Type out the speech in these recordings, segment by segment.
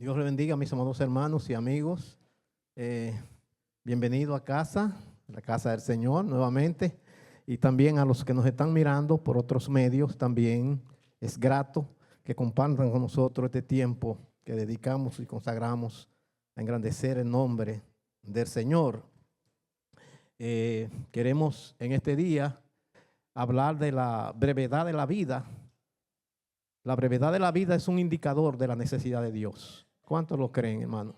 Dios le bendiga a mis amados hermanos y amigos. Bienvenido a casa, la casa del Señor nuevamente. Y también a los que nos están mirando por otros medios, también es grato que compartan con nosotros este tiempo que dedicamos y consagramos a engrandecer el nombre del Señor. Queremos en este día hablar de la brevedad de la vida. La brevedad de la vida es un indicador de la necesidad de Dios. ¿Cuántos lo creen, hermano?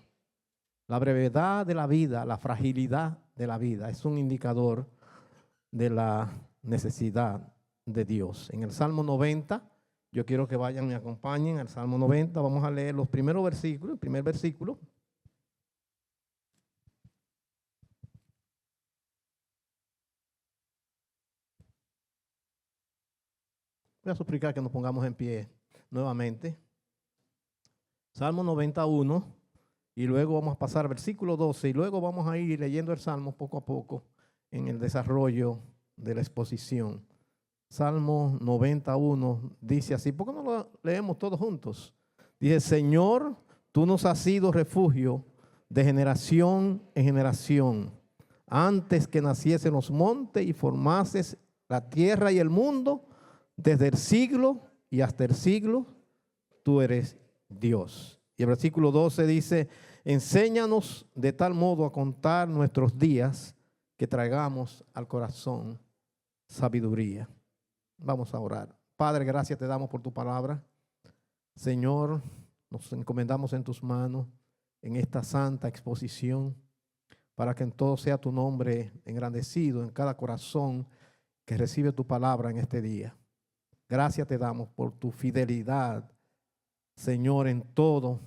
La brevedad de la vida, la fragilidad de la vida es un indicador de la necesidad de Dios. En el Salmo 90, yo quiero que vayan y me acompañen al Salmo 90. Vamos a leer los primeros versículos, el primer versículo. Voy a suplicar que nos pongamos en pie nuevamente. Salmo 91, y luego vamos a pasar al versículo 12, y luego vamos a ir leyendo el Salmo poco a poco en el desarrollo de la exposición. Salmo 91 dice así, ¿por qué no lo leemos todos juntos? Dice: Señor, tú nos has sido refugio de generación en generación. Antes que naciesen los montes y formases la tierra y el mundo, desde el siglo y hasta el siglo, tú eres Dios. Y el versículo 12 dice: enséñanos de tal modo a contar nuestros días que traigamos al corazón sabiduría. Vamos a orar. Padre, gracias te damos por tu palabra. Señor, nos encomendamos en tus manos en esta santa exposición, para que en todo sea tu nombre engrandecido en cada corazón que recibe tu palabra en este día. Gracias te damos por tu fidelidad, Señor, en todo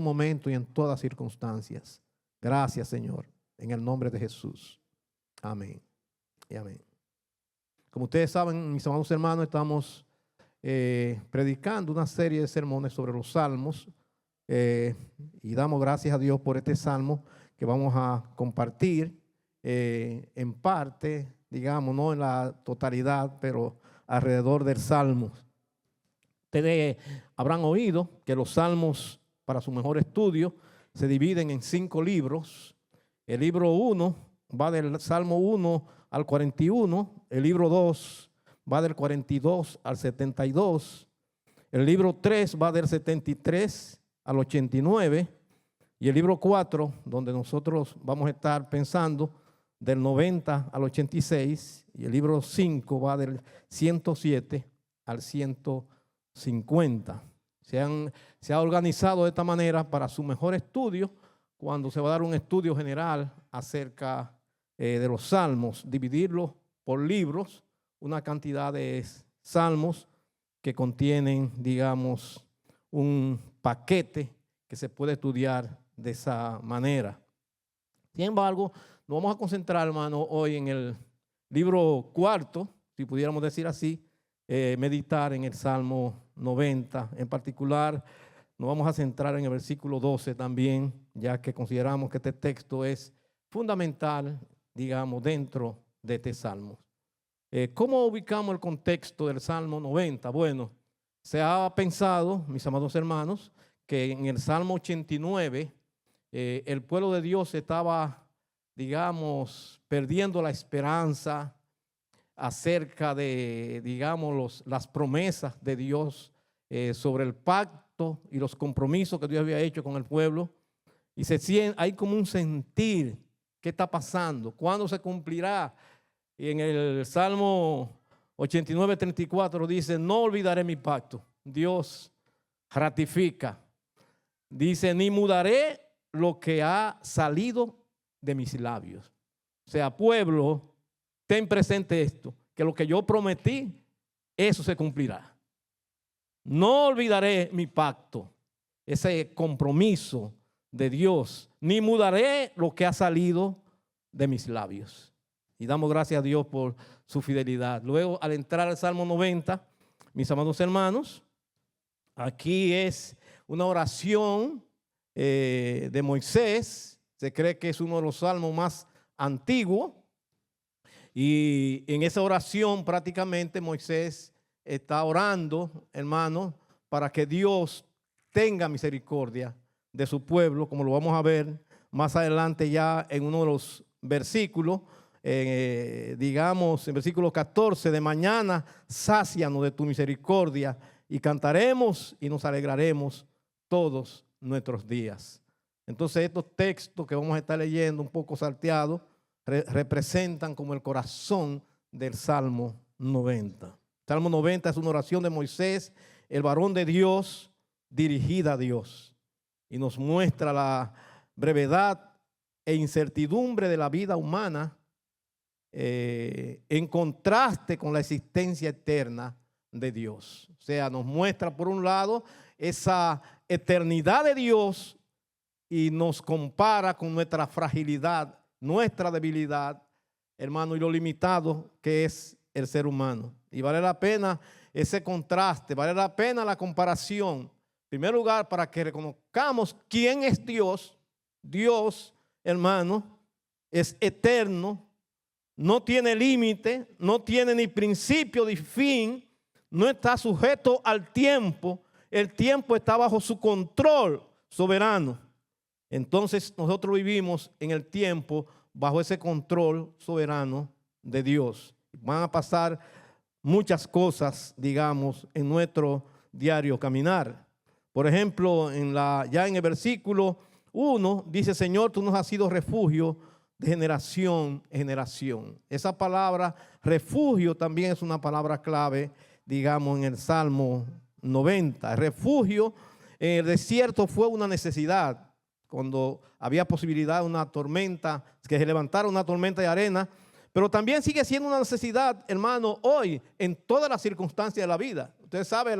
momento y en todas circunstancias. Gracias, Señor, en el nombre de Jesús. Amén y amén. Como ustedes saben, mis amados hermanos, estamos predicando una serie de sermones sobre los salmos, y damos gracias a Dios por este salmo que vamos a compartir en parte, digamos, no en la totalidad, pero alrededor del salmo. Ustedes habrán oído que los salmos, para su mejor estudio, se dividen en 5 libros. El libro 1 va del Salmo 1 al 41, el libro 2 va del 42 al 72, el libro 3 va del 73 al 89, y el libro 4, donde nosotros vamos a estar pensando, del 90 al 86, y el libro 5 va del 107 al 150. Se ha organizado de esta manera para su mejor estudio, cuando se va a dar un estudio general acerca de los salmos, dividirlos por libros, una cantidad de salmos que contienen, digamos, un paquete que se puede estudiar de esa manera. Sin embargo, nos vamos a concentrar, hermano, hoy en el libro 4, si pudiéramos decir así, meditar en el Salmo 90. En particular, nos vamos a centrar en el versículo 12 también, ya que consideramos que este texto es fundamental, digamos, dentro de este salmo. ¿Cómo ubicamos el contexto del Salmo 90? Bueno, se ha pensado, mis amados hermanos, que en el Salmo 89 el pueblo de Dios estaba, digamos, perdiendo la esperanza acerca de, digamos, las promesas de Dios sobre el pacto y los compromisos que Dios había hecho con el pueblo. Y hay como un sentir, ¿qué está pasando? ¿Cuándo se cumplirá? Y en el Salmo 89, 34 dice: no olvidaré mi pacto. Dios ratifica. Dice: ni mudaré lo que ha salido de mis labios. O sea, pueblo, ten presente esto, que lo que yo prometí, eso se cumplirá. No olvidaré mi pacto, ese compromiso de Dios, ni mudaré lo que ha salido de mis labios. Y damos gracias a Dios por su fidelidad. Luego, al entrar al Salmo 90, mis amados hermanos, aquí es una oración de Moisés. Se cree que es uno de los salmos más antiguos. Y en esa oración prácticamente Moisés está orando, hermano, para que Dios tenga misericordia de su pueblo, como lo vamos a ver más adelante ya en uno de los versículos, digamos en versículo 14, de mañana sácianos de tu misericordia y cantaremos y nos alegraremos todos nuestros días. Entonces estos textos que vamos a estar leyendo un poco salteados representan como el corazón del Salmo 90. Salmo 90 es una oración de Moisés, el varón de Dios, dirigida a Dios, y nos muestra la brevedad e incertidumbre de la vida humana en contraste con la existencia eterna de Dios. O sea, nos muestra por un lado esa eternidad de Dios y nos compara con nuestra fragilidad, nuestra debilidad, hermano, y lo limitado que es el ser humano. Y vale la pena ese contraste, vale la pena la comparación. En primer lugar, para que reconozcamos quién es Dios. Dios, hermano, es eterno, no tiene límite, no tiene ni principio ni fin, no está sujeto al tiempo. El tiempo está bajo su control soberano. Entonces nosotros vivimos en el tiempo bajo ese control soberano de Dios. Van a pasar muchas cosas, digamos, en nuestro diario caminar. Por ejemplo, ya en el versículo 1 dice: Señor, tú nos has sido refugio de generación en generación. Esa palabra refugio también es una palabra clave, digamos, en el Salmo 90. El refugio en el desierto fue una necesidad. Cuando había posibilidad de una tormenta, que se levantara una tormenta de arena, pero también sigue siendo una necesidad, hermano, hoy, en todas las circunstancias de la vida. Usted sabe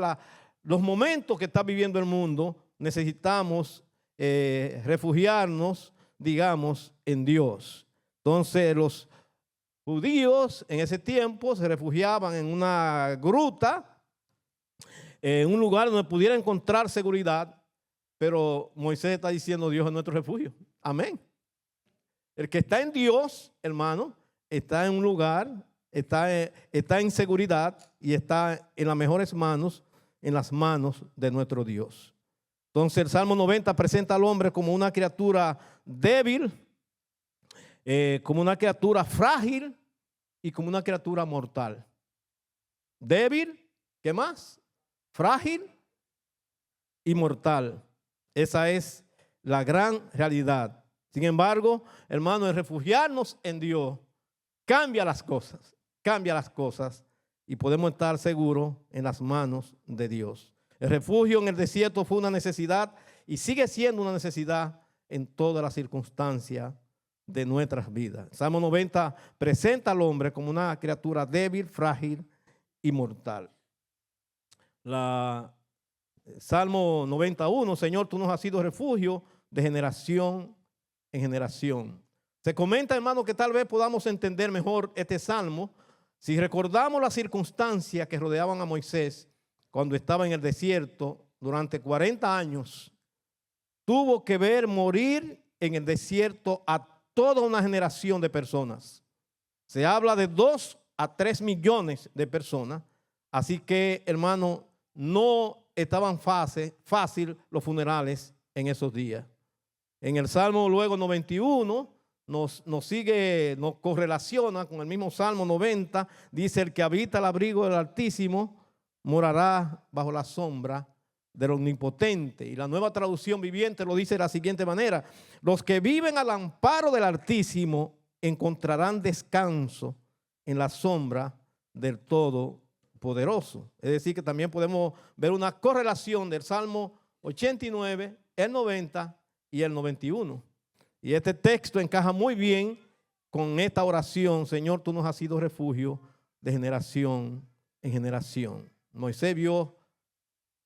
los momentos que está viviendo el mundo, necesitamos refugiarnos, digamos, en Dios. Entonces los judíos en ese tiempo se refugiaban en una gruta, en un lugar donde pudiera encontrar seguridad. Pero Moisés está diciendo: Dios es nuestro refugio. Amén. El que está en Dios, hermano, está en un lugar, está en seguridad y está en las mejores manos, en las manos de nuestro Dios. Entonces el Salmo 90 presenta al hombre como una criatura débil, como una criatura frágil y como una criatura mortal. Débil, ¿qué más? Frágil y mortal. Esa es la gran realidad. Sin embargo, hermano, el refugiarnos en Dios cambia las cosas y podemos estar seguros en las manos de Dios. El refugio en el desierto fue una necesidad y sigue siendo una necesidad en todas las circunstancias de nuestras vidas. Salmo 90 presenta al hombre como una criatura débil, frágil y mortal. Salmo 91, Señor, tú nos has sido refugio de generación en generación. Se comenta, hermano, que tal vez podamos entender mejor este salmo si recordamos las circunstancias que rodeaban a Moisés cuando estaba en el desierto durante 40 años. Tuvo que ver morir en el desierto a toda una generación de personas. Se habla de 2 a 3 millones de personas. Así que, hermano, no estaban fácil los funerales en esos días. En el Salmo luego 91 nos correlaciona con el mismo Salmo 90. Dice: el que habita el abrigo del Altísimo morará bajo la sombra del Omnipotente. Y la Nueva Traducción Viviente lo dice de la siguiente manera: los que viven al amparo del Altísimo encontrarán descanso en la sombra del Todopoderoso. Es decir, que también podemos ver una correlación del Salmo 89, el 90 y el 91. Y este texto encaja muy bien con esta oración: Señor, tú nos has sido refugio de generación en generación. Moisés vio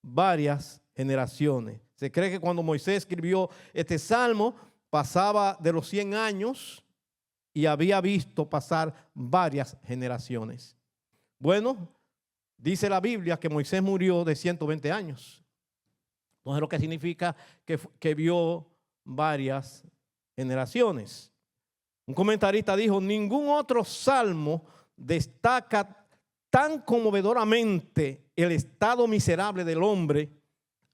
varias generaciones. Se cree que cuando Moisés escribió este salmo pasaba de los 100 años y había visto pasar varias generaciones. Bueno, dice la Biblia que Moisés murió de 120 años. Entonces lo que significa que vio varias generaciones. Un comentarista dijo: ningún otro salmo destaca tan conmovedoramente el estado miserable del hombre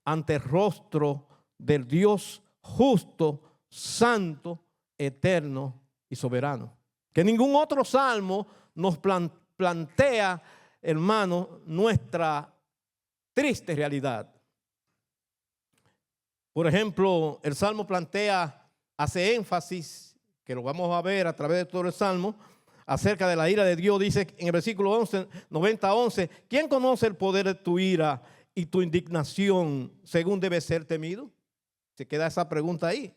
ante el rostro del Dios justo, santo, eterno y soberano. Que ningún otro salmo nos plantea, hermano, nuestra triste realidad. Por ejemplo, el salmo hace énfasis, que lo vamos a ver a través de todo el salmo, acerca de la ira de Dios. Dice en el versículo 90-11, ¿quién conoce el poder de tu ira y tu indignación según debe ser temido? Se queda esa pregunta ahí.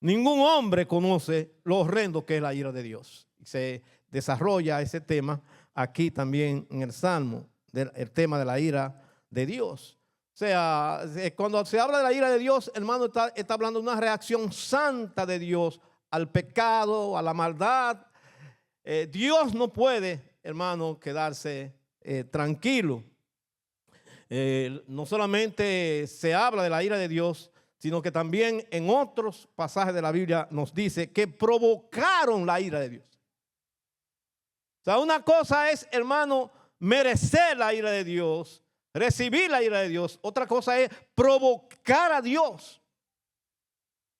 Ningún hombre conoce lo horrendo que es la ira de Dios. Se desarrolla ese tema aquí también en el salmo, el tema de la ira de Dios. O sea, cuando se habla de la ira de Dios, hermano, está hablando de una reacción santa de Dios al pecado, a la maldad. Dios no puede, hermano, quedarse tranquilo. No solamente se habla de la ira de Dios, sino que también en otros pasajes de la Biblia nos dice que provocaron la ira de Dios. O sea, una cosa es, hermano, merecer la ira de Dios, recibir la ira de Dios. Otra cosa es provocar a Dios.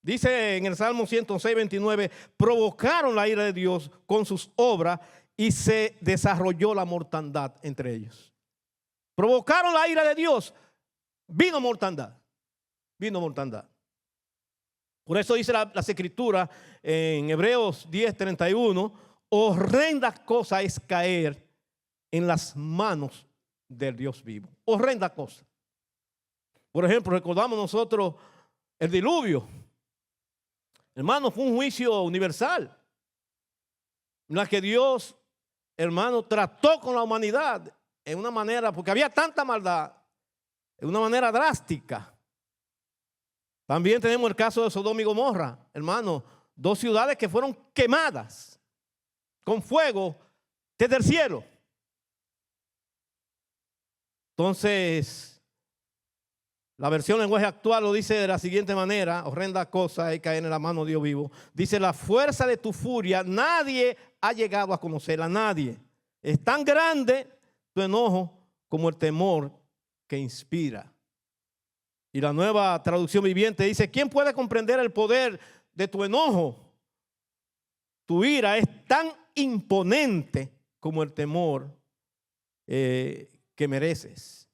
Dice en el Salmo 106:29, provocaron la ira de Dios con sus obras y se desarrolló la mortandad entre ellos. Provocaron la ira de Dios, vino mortandad. Vino mortandad. Por eso dice las escrituras en Hebreos 10:31, horrenda cosa es caer en las manos del Dios vivo. Horrenda cosa. Por ejemplo, recordamos nosotros el diluvio. Hermano, fue un juicio universal en la que Dios, hermano, trató con la humanidad en una manera, porque había tanta maldad, en una manera drástica. También tenemos el caso de Sodoma y Gomorra, hermano, dos ciudades que fueron quemadas con fuego desde el cielo. Entonces, la versión lenguaje actual lo dice de la siguiente manera: horrenda cosa es caer en la mano de Dios vivo. Dice, la fuerza de tu furia nadie ha llegado a conocerla, nadie. Es tan grande tu enojo como el temor que inspira. Y la Nueva Traducción Viviente dice, ¿quién puede comprender el poder de tu enojo? Tu ira es tan imponente como el temor que mereces.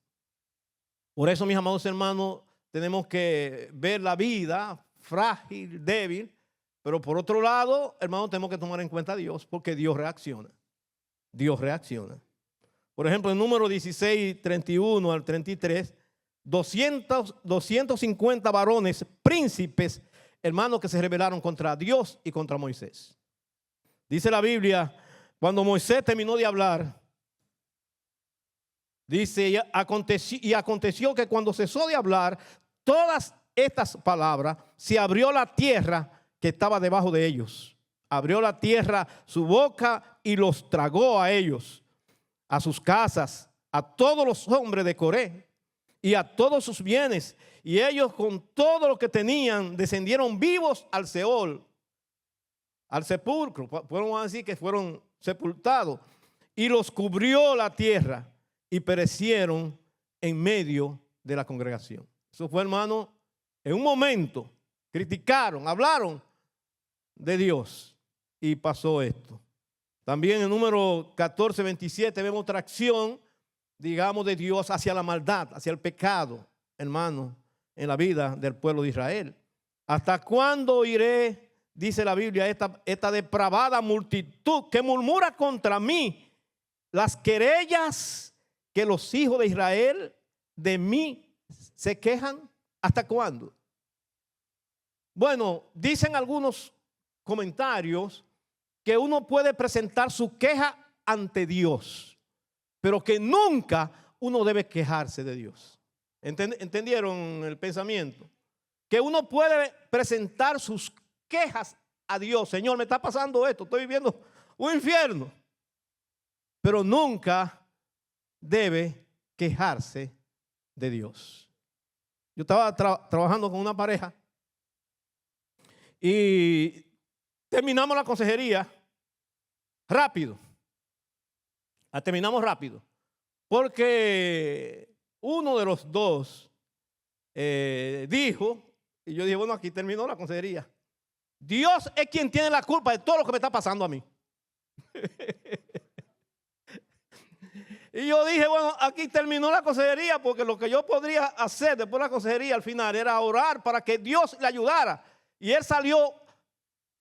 Por eso, mis amados hermanos, tenemos que ver la vida frágil, débil, pero por otro lado, hermanos, tenemos que tomar en cuenta a Dios, porque Dios reacciona. Dios reacciona. Por ejemplo, en número 16:31 al 33, 250 varones, príncipes, hermanos, que se rebelaron contra Dios y contra Moisés. Dice la Biblia, cuando Moisés terminó de hablar, dice, y aconteció que cuando cesó de hablar todas estas palabras, se abrió la tierra que estaba debajo de ellos. Abrió la tierra su boca y los tragó a ellos, a sus casas, a todos los hombres de Coré y a todos sus bienes. Y ellos con todo lo que tenían descendieron vivos al Seol, al sepulcro. Podemos decir que fueron sepultados. Y los cubrió la tierra y perecieron en medio de la congregación. Eso fue, hermano, en un momento. Criticaron, hablaron de Dios y pasó esto. También en número 14:27 vemos otra acción, digamos, de Dios hacia la maldad, hacia el pecado, hermano, en la vida del pueblo de Israel. ¿Hasta cuándo iré, dice la Biblia, esta depravada multitud que murmura contra mí las querellas que los hijos de Israel de mí se quejan? ¿Hasta cuándo? Bueno, dicen algunos comentarios que uno puede presentar su queja ante Dios, pero que nunca uno debe quejarse de Dios. ¿Entendieron el pensamiento? Que uno puede presentar sus quejas a Dios. Señor, me está pasando esto, estoy viviendo un infierno. Pero nunca debe quejarse de Dios. Yo estaba trabajando con una pareja y terminamos la consejería rápido. La terminamos rápido. Porque uno de los dos dijo Y yo dije, bueno, aquí terminó la consejería. Dios es quien tiene la culpa de todo lo que me está pasando a mí. Y yo dije, bueno, aquí terminó la consejería, porque lo que yo podría hacer después de la consejería al final era orar para que Dios le ayudara. Y él salió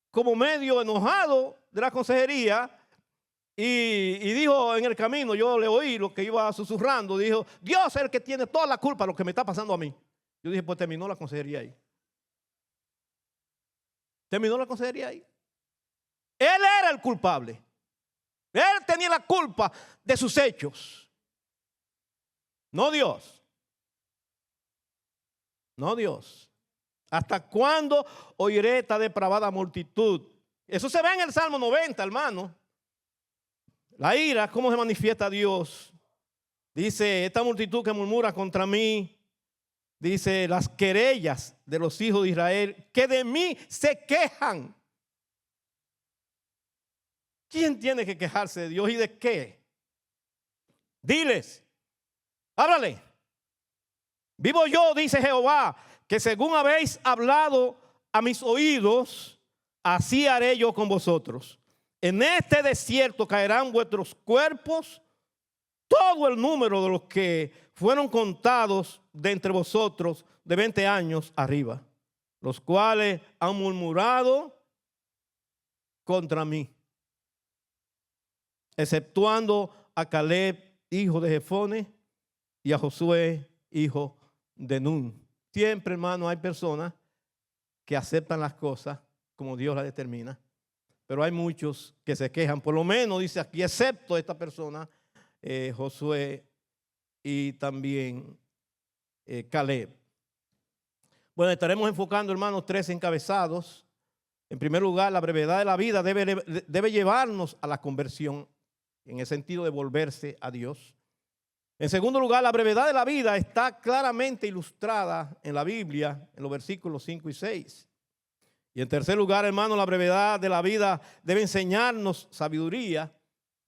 como medio enojado de la consejería y dijo en el camino, yo le oí lo que iba susurrando, dijo, Dios es el que tiene toda la culpa de lo que me está pasando a mí. Yo dije, pues terminó la consejería ahí. Terminó la consejería ahí. Él era el culpable. Él tenía la culpa de sus hechos. No Dios. No Dios. ¿Hasta cuándo oiré esta depravada multitud? Eso se ve en el Salmo 90, hermano. La ira, cómo se manifiesta Dios. Dice, esta multitud que murmura contra mí. Dice, las querellas de los hijos de Israel que de mí se quejan. ¿Quién tiene que quejarse de Dios y de qué? Diles, háblale. Vivo yo, dice Jehová, que según habéis hablado a mis oídos, así haré yo con vosotros. En este desierto caerán vuestros cuerpos, todo el número de los que fueron contados de entre vosotros de 20 años arriba, los cuales han murmurado contra mí, exceptuando a Caleb, hijo de Jefone, y a Josué, hijo de Nun. Siempre, hermano, hay personas que aceptan las cosas como Dios las determina, pero hay muchos que se quejan. Por lo menos dice aquí, excepto esta persona, Josué y también Caleb. Bueno, estaremos enfocando, hermanos, 3 encabezados. En primer lugar, la brevedad de la vida debe llevarnos a la conversión, en el sentido de volverse a Dios. En segundo lugar, la brevedad de la vida está claramente ilustrada en la Biblia, en los versículos 5 y 6. Y en tercer lugar, hermano, la brevedad de la vida debe enseñarnos sabiduría.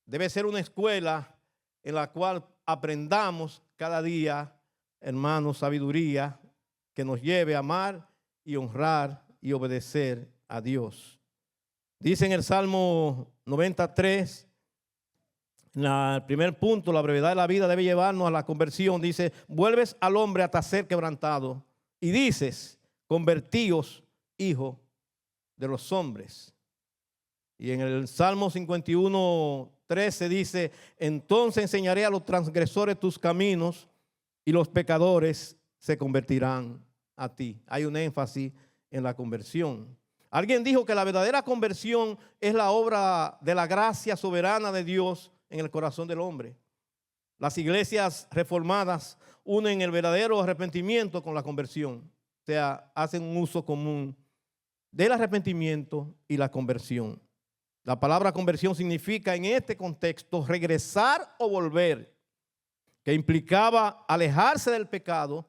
Debe ser una escuela en la cual aprendamos cada día, hermano, sabiduría que nos lleve a amar y honrar y obedecer a Dios. Dice en el Salmo 93, el primer punto, la brevedad de la vida debe llevarnos a la conversión. Dice, vuelves al hombre hasta ser quebrantado y dices, convertíos, hijo de los hombres. Y en el Salmo 51:13 dice, entonces enseñaré a los transgresores tus caminos y los pecadores se convertirán a ti. Hay un énfasis en la conversión. Alguien dijo que la verdadera conversión es la obra de la gracia soberana de Dios en el corazón del hombre. Las iglesias reformadas unen el verdadero arrepentimiento con la conversión. O sea, hacen un uso común del arrepentimiento y la conversión. La palabra conversión significa en este contexto regresar o volver, que implicaba alejarse del pecado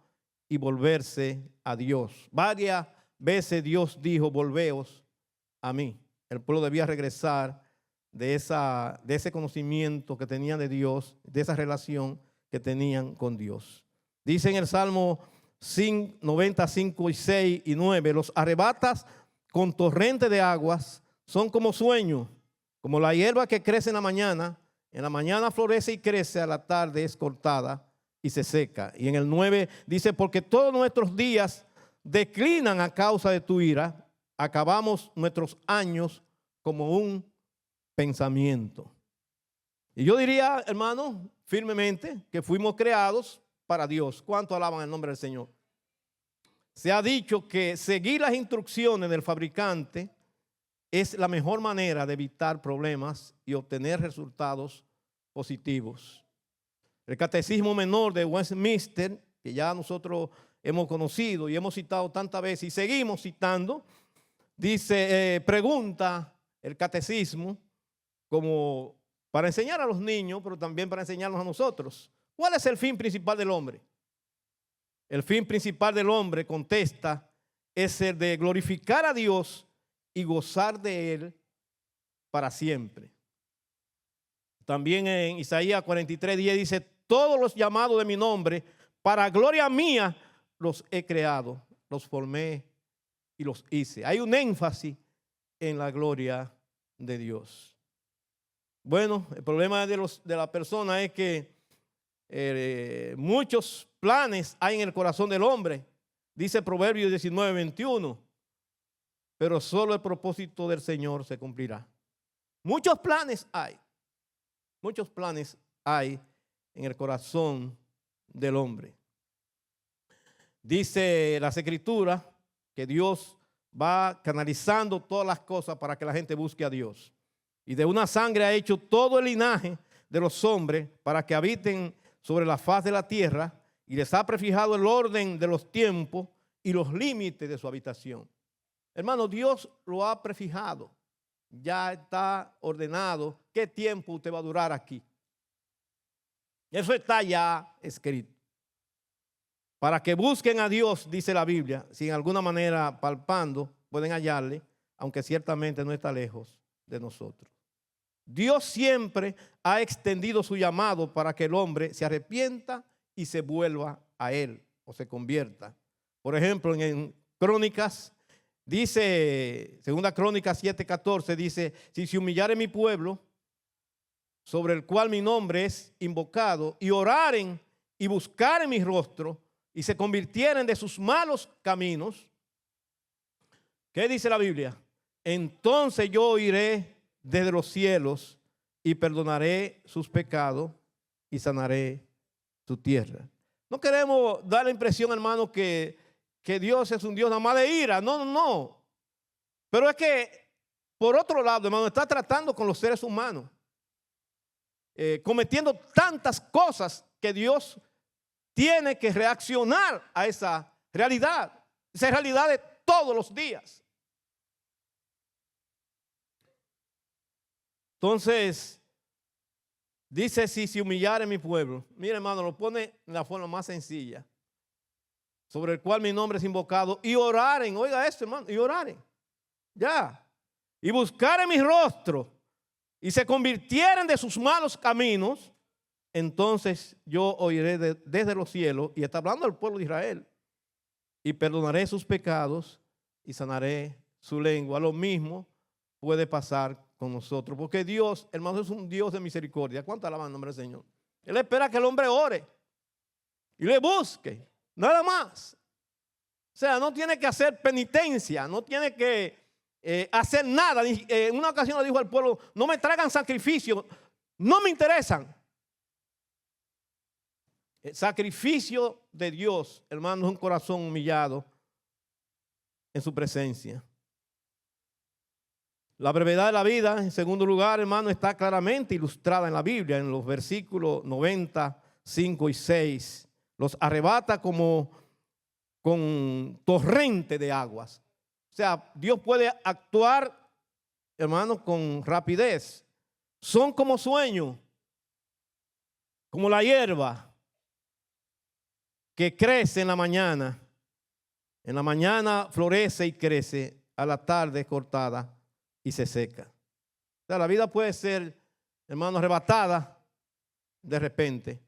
y volverse a Dios. Varias veces Dios dijo, volveos a mí. El pueblo debía regresar de ese conocimiento que tenían de Dios, de esa relación que tenían con Dios. Dice en el Salmo 95, 6 y 9, los arrebatas con torrente de aguas, son como sueño, como la hierba que crece en la mañana florece y crece, a la tarde es cortada y se seca. Y en el 9 dice, porque todos nuestros días declinan a causa de tu ira, acabamos nuestros años como un pensamiento. Y yo diría, hermano, firmemente, que fuimos creados para Dios. ¿Cuánto alaban el nombre del Señor? Se ha dicho que seguir las instrucciones del fabricante es la mejor manera de evitar problemas y obtener resultados positivos. El Catecismo Menor de Westminster, que ya nosotros hemos conocido y hemos citado tantas veces y seguimos citando, dice, pregunta el catecismo como para enseñar a los niños, pero también para enseñarnos a nosotros. ¿Cuál es el fin principal del hombre? El fin principal del hombre, contesta, es el de glorificar a Dios y gozar de Él para siempre. También en Isaías 43:10 dice, todos los llamados de mi nombre, para gloria mía los he creado, los formé y los hice. Hay un énfasis en la gloria de Dios. Bueno, el problema de la persona es que muchos planes hay en el corazón del hombre. Dice Proverbios 19:21. Pero solo el propósito del Señor se cumplirá. Muchos planes hay. Muchos planes hay en el corazón del hombre. Dice las Escrituras que Dios va canalizando todas las cosas para que la gente busque a Dios. Y de una sangre ha hecho todo el linaje de los hombres para que habiten sobre la faz de la tierra, y les ha prefijado el orden de los tiempos y los límites de su habitación. Hermano, Dios lo ha prefijado. Ya está ordenado qué tiempo usted va a durar aquí. Eso está ya escrito. Para que busquen a Dios, dice la Biblia, si en alguna manera palpando pueden hallarle, aunque ciertamente no está lejos de nosotros. Dios siempre ha extendido su llamado para que el hombre se arrepienta y se vuelva a Él o se convierta. Por ejemplo, en Crónicas, dice, 2 Crónicas 7:14, dice: si se humillare mi pueblo, sobre el cual mi nombre es invocado, y oraren y buscaren mi rostro, y se convirtieren de sus malos caminos, ¿qué dice la Biblia? Entonces yo oiré desde los cielos y perdonaré sus pecados y sanaré su tierra. No queremos dar la impresión, hermano, que Dios es un Dios nada más de ira. No, no, no. Pero es que, por otro lado, hermano, está tratando con los seres humanos, cometiendo tantas cosas que Dios tiene que reaccionar a esa realidad de todos los días. Entonces, dice: si se humillare mi pueblo. Mira, hermano, lo pone en la forma más sencilla. Sobre el cual mi nombre es invocado, y oraren. Oiga esto, hermano, y oraren. Ya. Y buscaren mi rostro, y se convirtieren de sus malos caminos, entonces yo oiré desde los cielos, y está hablando al pueblo de Israel, y perdonaré sus pecados y sanaré su lengua. Lo mismo puede pasar con nosotros, porque Dios, hermano, es un Dios de misericordia. ¿Cuánto alaban el nombre del Señor? Él espera que el hombre ore y le busque, nada más. O sea, no tiene que hacer penitencia, no tiene que hacer nada. En una ocasión le dijo al pueblo: no me traigan sacrificios, no me interesan. El sacrificio de Dios, hermano, es un corazón humillado en su presencia. La brevedad de la vida, en segundo lugar, hermano, está claramente ilustrada en la Biblia, en los versículos 95 y 6. Los arrebata como con torrente de aguas. O sea, Dios puede actuar, hermano, con rapidez. Son como sueño, como la hierba que crece en la mañana. En la mañana florece y crece, a la tarde es cortada y se seca. O sea, la vida puede ser, hermano, arrebatada de repente.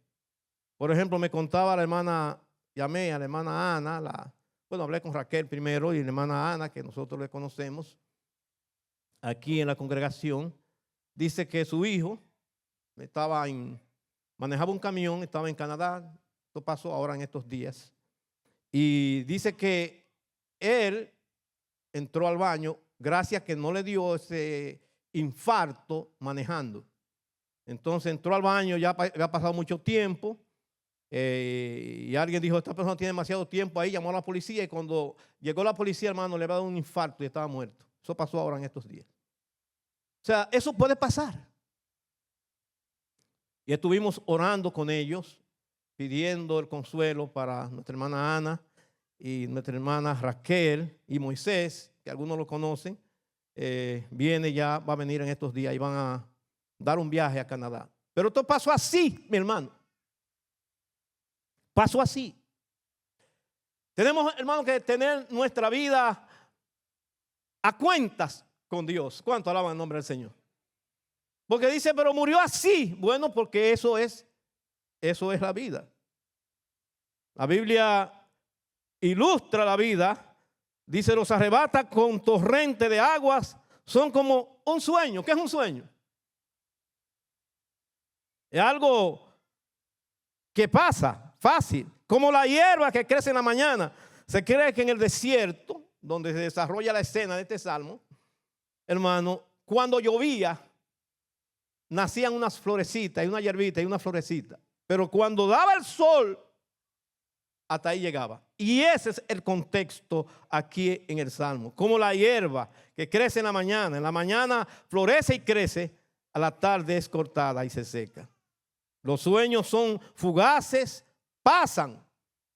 Por ejemplo, me contaba la hermana, llamé a la hermana Ana, hablé con Raquel primero, y la hermana Ana, que nosotros le conocemos aquí en la congregación, dice que su hijo manejaba un camión, estaba en Canadá. Esto pasó ahora en estos días. Y dice que él entró al baño gracias a que no le dio ese infarto manejando. Entonces entró al baño, ya había pasado mucho tiempo, y alguien dijo: esta persona tiene demasiado tiempo ahí. Llamó a la policía, y cuando llegó la policía, hermano, le había dado un infarto y estaba muerto. Eso pasó ahora en estos días. O sea, eso puede pasar. Y estuvimos orando con ellos, pidiendo el consuelo para nuestra hermana Ana y nuestra hermana Raquel y Moisés, que algunos lo conocen. Va a venir en estos días y van a dar un viaje a Canadá. Pero esto pasó así, mi hermano. Pasó así. Tenemos, hermano, que tener nuestra vida a cuentas con Dios. ¿Cuánto alaban el nombre del Señor? Porque dice: pero murió así. Bueno, porque eso es la vida. La Biblia ilustra la vida Dice, los arrebata con torrente de aguas, son como un sueño. ¿Qué es un sueño? Es algo que pasa fácil, como la hierba que crece en la mañana. Se cree que en el desierto, donde se desarrolla la escena de este salmo, hermano, cuando llovía, nacían unas florecitas y una hierbita y una florecita. Pero cuando daba el sol, hasta ahí llegaba. Y ese es el contexto aquí en el Salmo. Como la hierba que crece en la mañana florece y crece, a la tarde es cortada y se seca. Los sueños son fugaces, pasan.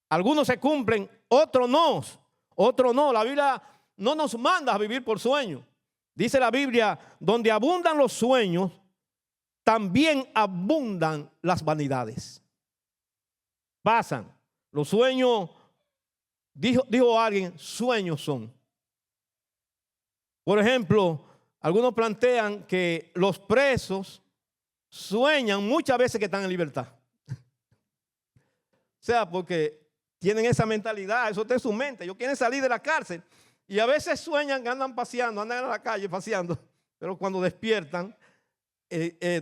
Algunos se cumplen, otros no. Otros no. La Biblia no nos manda a vivir por sueños. Dice la Biblia, donde abundan los sueños, también abundan las vanidades. Pasan. Los sueños, dijo alguien, sueños son. Por ejemplo, algunos plantean que los presos sueñan muchas veces que están en libertad. O sea, porque tienen esa mentalidad, eso está en su mente. Ellos quieren salir de la cárcel y a veces sueñan que andan paseando, andan en la calle paseando, pero cuando despiertan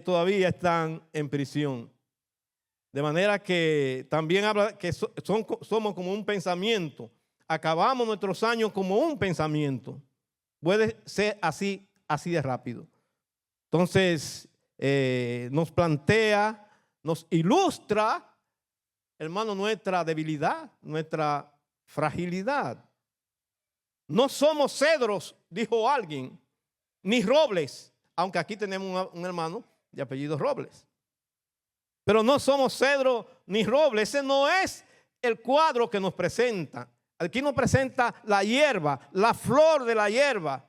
todavía están en prisión. De manera que también habla que somos como un pensamiento. Acabamos nuestros años como un pensamiento. Puede ser así de rápido. Entonces, nos plantea, nos ilustra, hermano, nuestra debilidad, nuestra fragilidad. No somos cedros, dijo alguien, ni robles, aunque aquí tenemos un hermano de apellido Robles. Pero no somos cedro ni roble. Ese no es el cuadro que nos presenta. Aquí nos presenta la hierba, la flor de la hierba,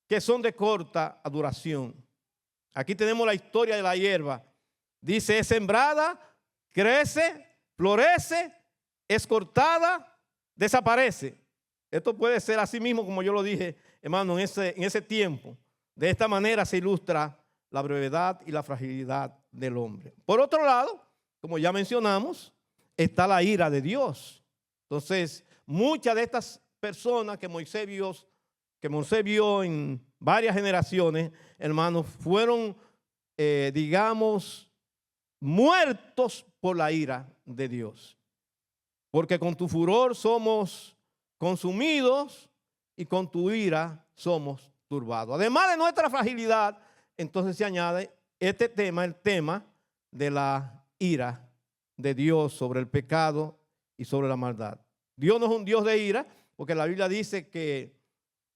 que son de corta duración. Aquí tenemos la historia de la hierba. Dice, es sembrada, crece, florece, es cortada, desaparece. Esto puede ser así mismo como yo lo dije, hermano, en ese tiempo. De esta manera se ilustra la brevedad y la fragilidad del hombre. Por otro lado, como ya mencionamos, está la ira de Dios. Entonces, muchas de estas personas que Moisés vio en varias generaciones, hermanos, fueron, digamos, muertos por la ira de Dios. Porque con tu furor somos consumidos y con tu ira somos turbados. Además de nuestra fragilidad, entonces se añade este tema, el tema de la ira de Dios sobre el pecado y sobre la maldad. Dios no es un Dios de ira, porque la Biblia dice que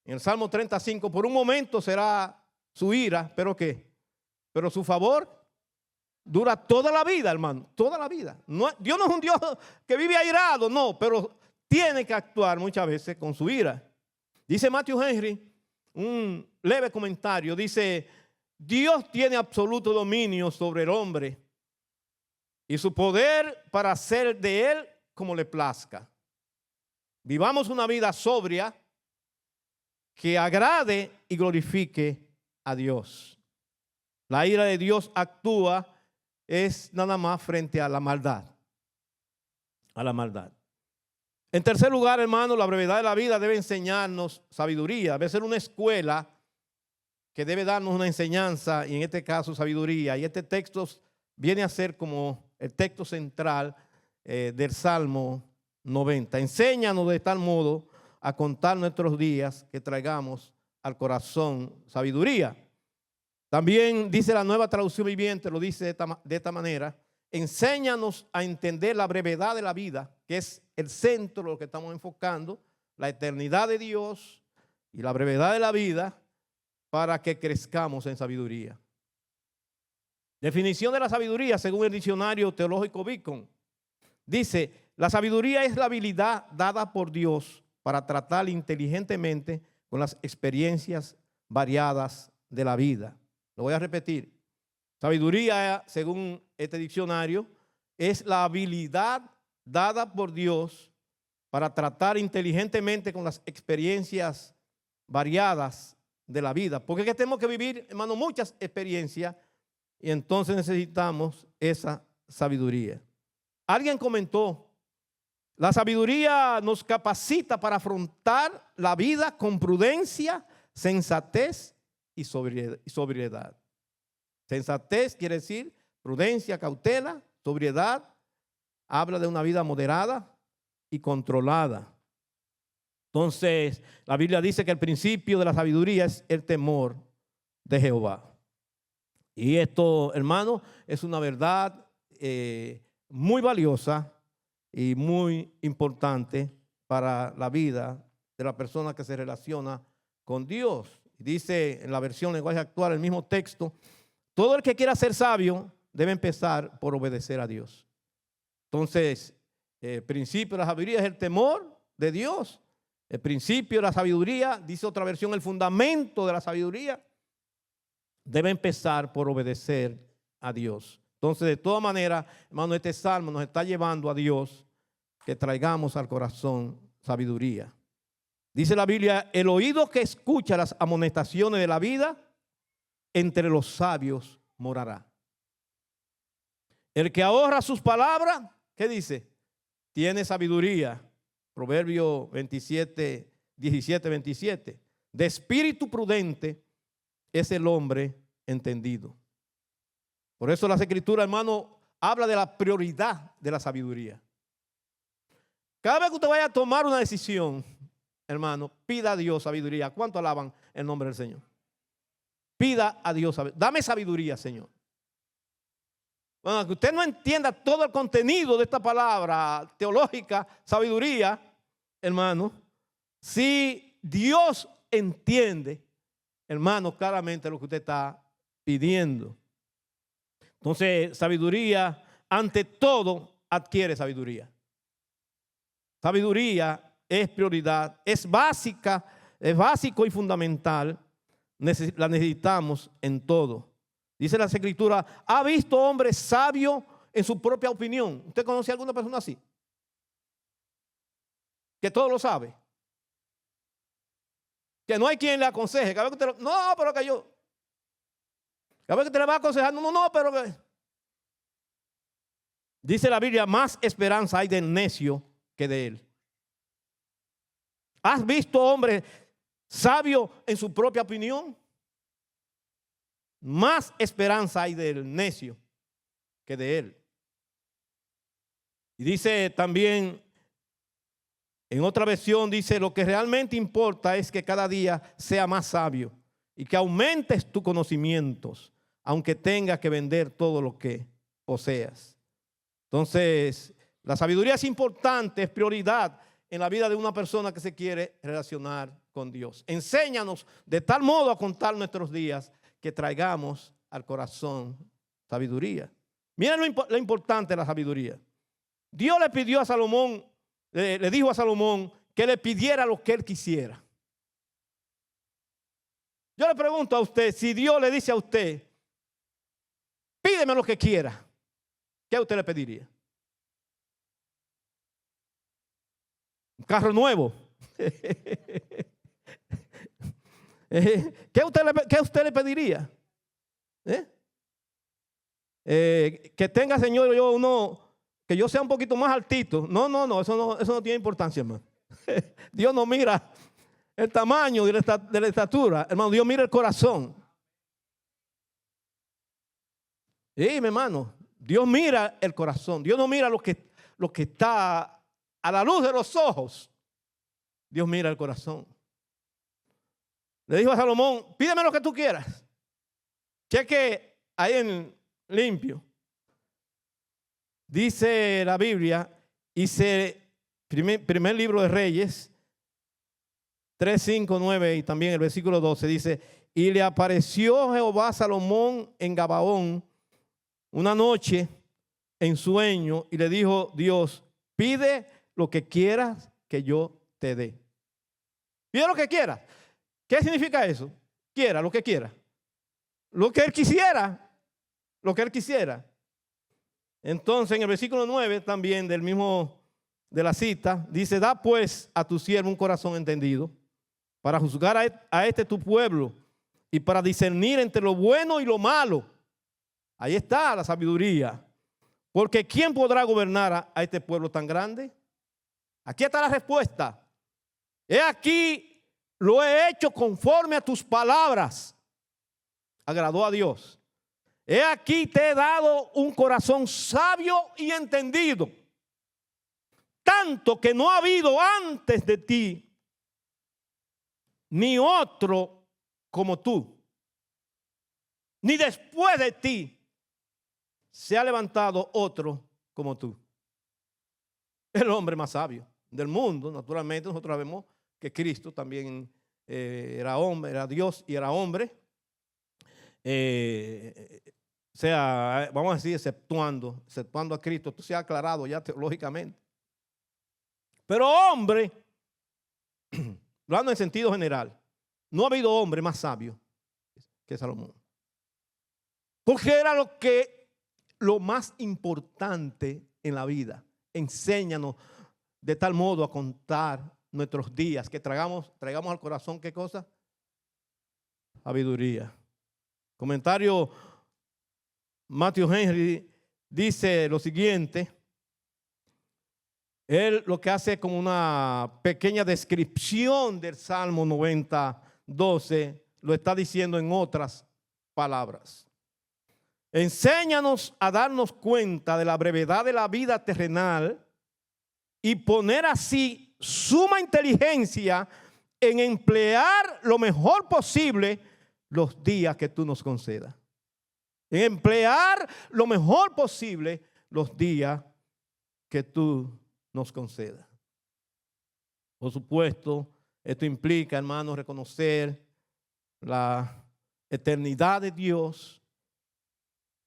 en el Salmo 35, por un momento será su ira, pero ¿qué? Pero su favor dura toda la vida, hermano, toda la vida. No, Dios no es un Dios que vive airado, no, pero tiene que actuar muchas veces con su ira. Dice Matthew Henry, un leve comentario, dice, Dios tiene absoluto dominio sobre el hombre y su poder para hacer de él como le plazca. Vivamos una vida sobria que agrade y glorifique a Dios. La ira de Dios actúa es nada más frente a la maldad. A la maldad. En tercer lugar, hermano, la brevedad de la vida debe enseñarnos sabiduría. Debe ser una escuela que debe darnos una enseñanza, y en este caso sabiduría. Y este texto viene a ser como el texto central del Salmo 90. Enséñanos de tal modo a contar nuestros días que traigamos al corazón sabiduría. También dice la Nueva Traducción Viviente, lo dice de esta manera: enséñanos a entender la brevedad de la vida, que es el centro de lo que estamos enfocando, la eternidad de Dios y la brevedad de la vida, para que crezcamos en sabiduría. Definición de la sabiduría según el diccionario teológico Beacon. Dice, la sabiduría es la habilidad dada por Dios para tratar inteligentemente con las experiencias variadas de la vida. Lo voy a repetir. Sabiduría, según este diccionario, es la habilidad dada por Dios para tratar inteligentemente con las experiencias variadas de la vida. Porque es que tenemos que vivir, hermano, muchas experiencias, y entonces necesitamos esa sabiduría. Alguien comentó La sabiduría nos capacita para afrontar la vida con prudencia, sensatez y sobriedad. Sensatez quiere decir prudencia, cautela, sobriedad. Habla de una vida moderada y controlada. Entonces, la Biblia dice que el principio de la sabiduría es el temor de Jehová. Y esto, hermano, es una verdad muy valiosa y muy importante para la vida de la persona que se relaciona con Dios. Dice en la versión lenguaje actual, el mismo texto, todo el que quiera ser sabio debe empezar por obedecer a Dios. Entonces, el principio de la sabiduría es el temor de Dios. El principio de la sabiduría, dice otra versión, el fundamento de la sabiduría debe empezar por obedecer a Dios. Entonces, de todas maneras, hermano, este salmo nos está llevando a Dios que traigamos al corazón sabiduría. Dice la Biblia, el oído que escucha las amonestaciones de la vida, entre los sabios morará. El que ahorra sus palabras, ¿qué dice? Tiene sabiduría. Proverbio 17, 27. De espíritu prudente es el hombre entendido. Por eso las escrituras, hermano, habla de la prioridad de la sabiduría. Cada vez que usted vaya a tomar una decisión, hermano, pida a Dios sabiduría. ¿Cuánto alaban el nombre del Señor? Pida a Dios sabiduría. Dame sabiduría, Señor. Bueno, que usted no entienda todo el contenido de esta palabra teológica, sabiduría, hermano, si Dios entiende, hermano, claramente lo que usted está pidiendo. Entonces, sabiduría, ante todo, adquiere sabiduría. Sabiduría es prioridad, es básica, es básico y fundamental. La necesitamos en todo. Dice la Escritura, ¿ha visto hombre sabio en su propia opinión? ¿Usted conoce a alguna persona así? Que todo lo sabe. Que no hay quien le aconseje. Cada vez que usted no, pero que yo. Cada vez que usted le va a aconsejar, no, pero que. Dice la Biblia, más esperanza hay del necio que de él. ¿Has visto hombre sabio en su propia opinión? Más esperanza hay del necio que de él. Y dice también, en otra versión dice, lo que realmente importa es que cada día sea más sabio y que aumentes tus conocimientos, aunque tengas que vender todo lo que poseas. Entonces, la sabiduría es importante, es prioridad en la vida de una persona que se quiere relacionar con Dios. Enséñanos de tal modo a contar nuestros días que traigamos al corazón sabiduría. Miren lo importante de la sabiduría. Dios le pidió a Salomón, le dijo a Salomón que le pidiera lo que él quisiera. Yo le pregunto a usted, si Dios le dice a usted, pídeme lo que quiera, ¿qué usted le pediría? Un carro nuevo. ¿Qué usted le pediría? Que tenga, Señor, que yo sea un poquito más altito. No, eso no tiene importancia, hermano. Dios no mira el tamaño de la estatura, hermano. Dios mira el corazón. Sí, mi hermano, Dios mira el corazón. Dios no mira lo que está a la luz de los ojos. Dios mira el corazón. Le dijo a Salomón, pídeme lo que tú quieras. Cheque ahí en limpio. Dice la Biblia, primer libro de Reyes, 3, 5, 9 y también el versículo 12 dice, y le apareció Jehová a Salomón en Gabaón una noche en sueño y le dijo Dios, pide lo que quieras que yo te dé. Pide lo que quieras. ¿Qué significa eso? Quiera, lo que quiera. Lo que él quisiera. Lo que él quisiera. Entonces, en el versículo 9 también del mismo de la cita, dice, da pues a tu siervo un corazón entendido para juzgar a este tu pueblo y para discernir entre lo bueno y lo malo. Ahí está la sabiduría. Porque ¿quién podrá gobernar a este pueblo tan grande? Aquí está la respuesta. He aquí, lo he hecho conforme a tus palabras. Agradó a Dios. He aquí te he dado un corazón sabio y entendido, tanto que no ha habido antes de ti ni otro como tú, ni después de ti se ha levantado otro como tú. El hombre más sabio del mundo. Naturalmente nosotros sabemos que Cristo también era hombre, era Dios y era hombre. O sea, vamos a decir, exceptuando a Cristo. Esto se ha aclarado ya teológicamente. Pero hombre, hablando en sentido general, no ha habido hombre más sabio que Salomón. Porque era lo más importante en la vida. Enséñanos de tal modo a contar nuestros días, que traigamos al corazón, ¿qué cosa? Sabiduría. Comentario Matthew Henry dice lo siguiente. Él lo que hace es como una pequeña descripción del Salmo 90:12, lo está diciendo en otras palabras. Enséñanos a darnos cuenta de la brevedad de la vida terrenal y poner así suma inteligencia en emplear lo mejor posible los días que tú nos concedas. En emplear lo mejor posible los días que tú nos concedas. Por supuesto, esto implica, hermanos, reconocer la eternidad de Dios,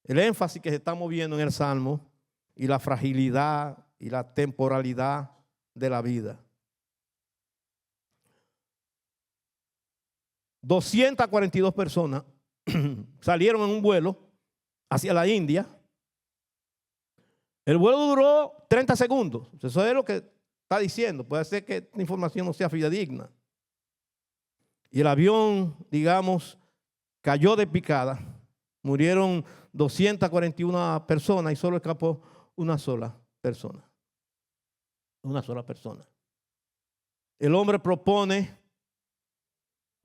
el énfasis que se está moviendo en el Salmo y la fragilidad y la temporalidad de la vida. 242 personas salieron en un vuelo hacia la India. El vuelo duró 30 segundos. Eso es lo que está diciendo. Puede ser que esta información no sea fidedigna. Y el avión, digamos, cayó de picada. Murieron 241 personas y solo escapó una sola persona. Una sola persona. El hombre propone,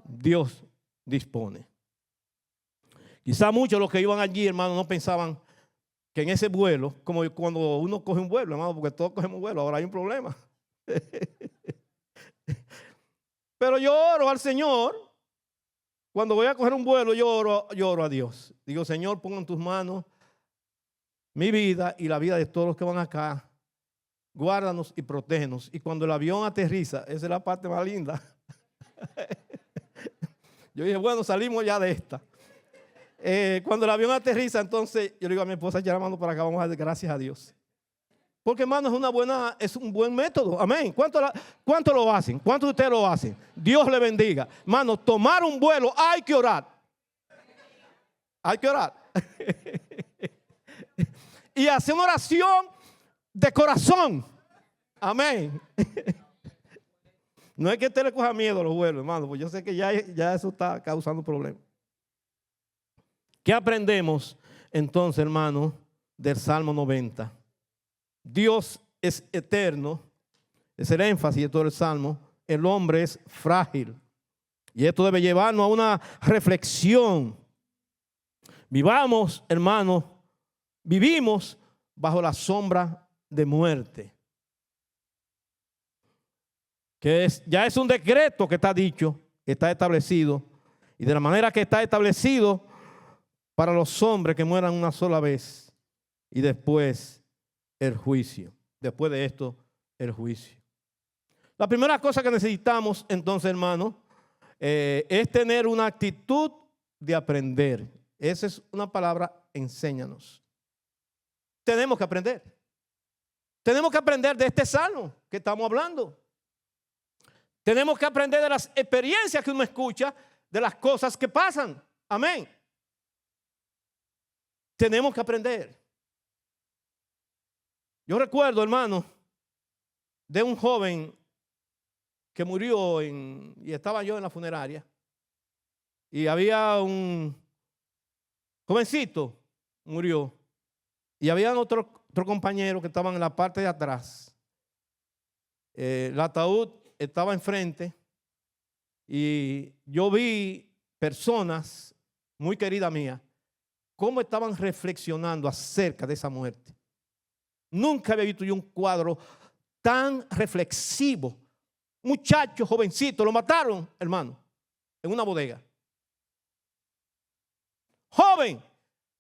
Dios dispone. Quizá muchos de los que iban allí, hermano, no pensaban que en ese vuelo, como cuando uno coge un vuelo, hermano, porque todos cogemos vuelo, ahora hay un problema. Pero yo oro al Señor. Cuando voy a coger un vuelo, yo oro a Dios. Digo, Señor, ponga en tus manos mi vida y la vida de todos los que van acá. Guárdanos y protégenos. Y cuando el avión aterriza, esa es la parte más linda. Yo dije, bueno, salimos ya de esta. Cuando el avión aterriza, entonces yo le digo a mi esposa, echa la mano para acá, vamos a dar gracias a Dios. Porque, hermano, es un buen método. Amén. ¿Cuánto lo hacen? ¿Cuántos de ustedes lo hacen? Dios le bendiga. Hermano, tomar un vuelo, hay que orar. Hay que orar. Y hacer una oración de corazón. Amén. No es que usted le coja miedo a los vuelos, hermano, porque yo sé que ya eso está causando problemas. ¿Qué aprendemos entonces, hermano, del Salmo 90? Dios es eterno, es el énfasis de todo el Salmo. El hombre es frágil. Y esto debe llevarnos a una reflexión. Vivamos, hermano, vivimos bajo la sombra de muerte. Ya es un decreto que está dicho, que está establecido. Y de la manera que está establecido para los hombres que mueran una sola vez. Y después el juicio. Después de esto, el juicio. La primera cosa que necesitamos, entonces, hermano, es tener una actitud de aprender. Esa es una palabra, enséñanos. Tenemos que aprender. Tenemos que aprender de este salmo que estamos hablando. Tenemos que aprender de las experiencias que uno escucha, de las cosas que pasan. Amén. Tenemos que aprender. Yo recuerdo, hermano, de un joven que murió y estaba yo en la funeraria. Y había un jovencito, murió. Y había otro compañero que estaban en la parte de atrás. El ataúd estaba enfrente y yo vi personas muy queridas mías cómo estaban reflexionando acerca de esa muerte. Nunca había visto yo un cuadro tan reflexivo. Muchacho, jovencito, lo mataron, hermano, en una bodega. Joven,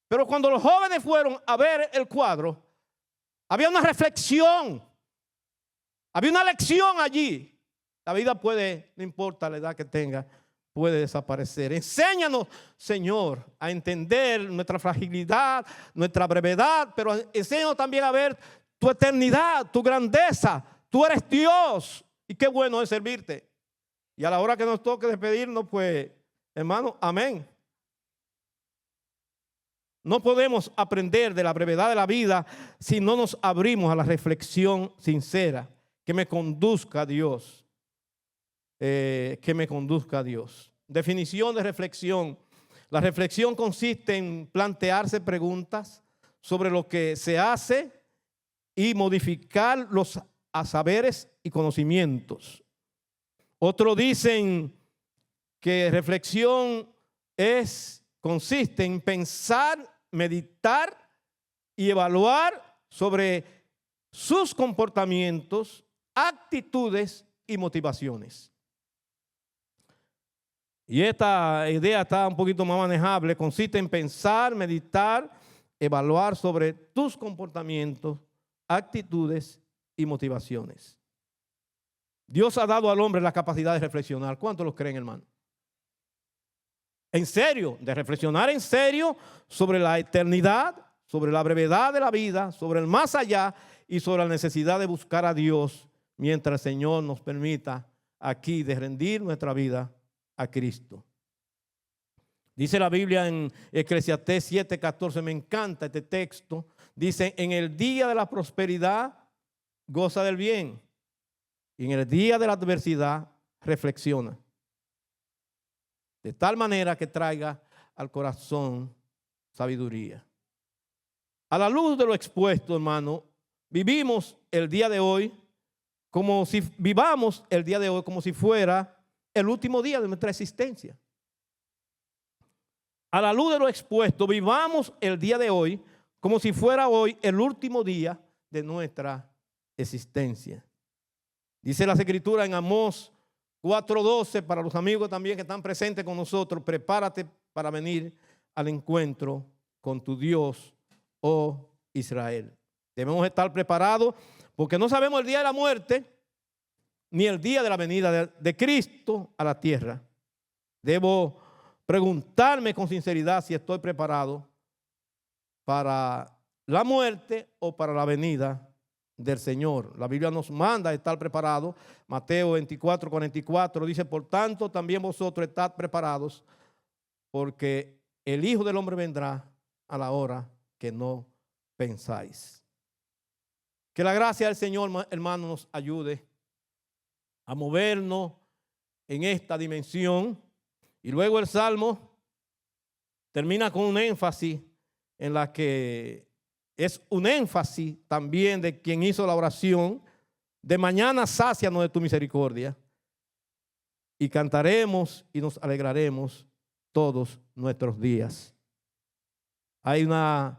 pero cuando los jóvenes fueron a ver el cuadro, había una reflexión, había una lección allí. La vida puede, no importa la edad que tenga, puede desaparecer. Enséñanos, Señor, a entender nuestra fragilidad, nuestra brevedad, pero enséñanos también a ver tu eternidad, tu grandeza. Tú eres Dios y qué bueno es servirte. Y a la hora que nos toque despedirnos, pues, hermano, amén. No podemos aprender de la brevedad de la vida si no nos abrimos a la reflexión sincera que me conduzca a Dios. Que me conduzca a Dios. Definición de reflexión. La reflexión consiste en plantearse preguntas sobre lo que se hace y modificar los saberes y conocimientos. Otros dicen que reflexión consiste en pensar, meditar y evaluar sobre sus comportamientos, actitudes y motivaciones. Y esta idea está un poquito más manejable. Consiste en pensar, meditar, evaluar sobre tus comportamientos, actitudes y motivaciones. Dios ha dado al hombre la capacidad de reflexionar. ¿Cuántos lo creen, hermano? En serio, de reflexionar en serio sobre la eternidad, sobre la brevedad de la vida, sobre el más allá y sobre la necesidad de buscar a Dios mientras el Señor nos permita aquí de rendir nuestra vida a Cristo. Dice la Biblia en Eclesiastés 7:14, me encanta este texto. Dice, en el día de la prosperidad goza del bien y en el día de la adversidad reflexiona. De tal manera que traiga al corazón sabiduría. A la luz de lo expuesto, hermano, vivamos el día de hoy como si fuera el último día de nuestra existencia. A la luz de lo expuesto, vivamos el día de hoy como si fuera hoy el último día de nuestra existencia. Dice las Escrituras en Amós 4:12, para los amigos también que están presentes con nosotros, prepárate para venir al encuentro con tu Dios, oh Israel. Debemos estar preparados porque no sabemos el día de la muerte ni el día de la venida de Cristo a la tierra. Debo preguntarme con sinceridad si estoy preparado para la muerte o para la venida del Señor. La Biblia nos manda a estar preparados. Mateo 24:44 dice, por tanto también vosotros estad preparados, porque el Hijo del Hombre vendrá a la hora que no pensáis. Que la gracia del Señor, hermano, nos ayude a movernos en esta dimensión. Y luego el Salmo termina con un énfasis en la que es un énfasis también de quien hizo la oración: de mañana sácianos de tu misericordia y cantaremos y nos alegraremos todos nuestros días. Hay un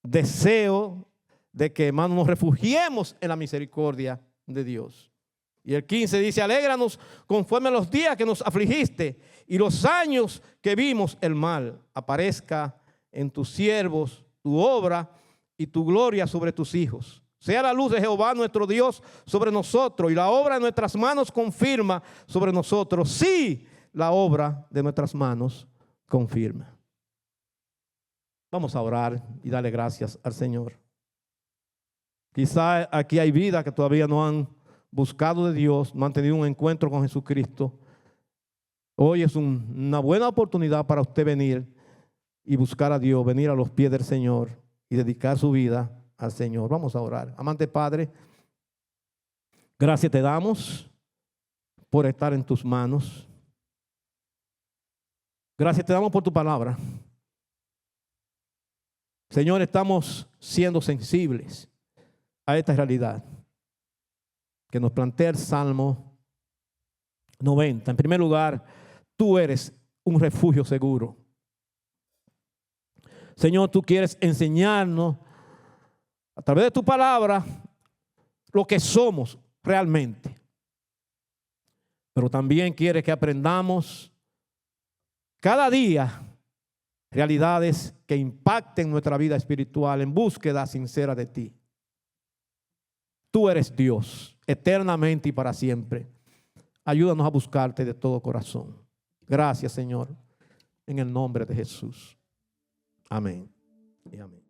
deseo de que, hermanos, nos refugiemos en la misericordia de Dios. Y el 15 dice, alégranos conforme a los días que nos afligiste y los años que vimos el mal. Aparezca en tus siervos tu obra y tu gloria sobre tus hijos. Sea la luz de Jehová nuestro Dios sobre nosotros y la obra de nuestras manos confirma sobre nosotros. Sí, la obra de nuestras manos confirma. Vamos a orar y darle gracias al Señor. Quizá aquí hay vidas que todavía no han buscado de Dios, no han tenido un encuentro con Jesucristo. Hoy es una buena oportunidad para usted venir y buscar a Dios, venir a los pies del Señor y dedicar su vida al Señor. Vamos a orar. Amante Padre, gracias te damos por estar en tus manos. Gracias te damos por tu palabra. Señor, estamos siendo sensibles a esta realidad. que nos plantea el Salmo 90. En primer lugar, tú eres un refugio seguro. Señor, tú quieres enseñarnos a través de tu palabra lo que somos realmente. Pero también quieres que aprendamos cada día realidades que impacten nuestra vida espiritual en búsqueda sincera de ti. Tú eres Dios, eternamente y para siempre. Ayúdanos a buscarte de todo corazón. Gracias, Señor, en el nombre de Jesús. Amén y amén.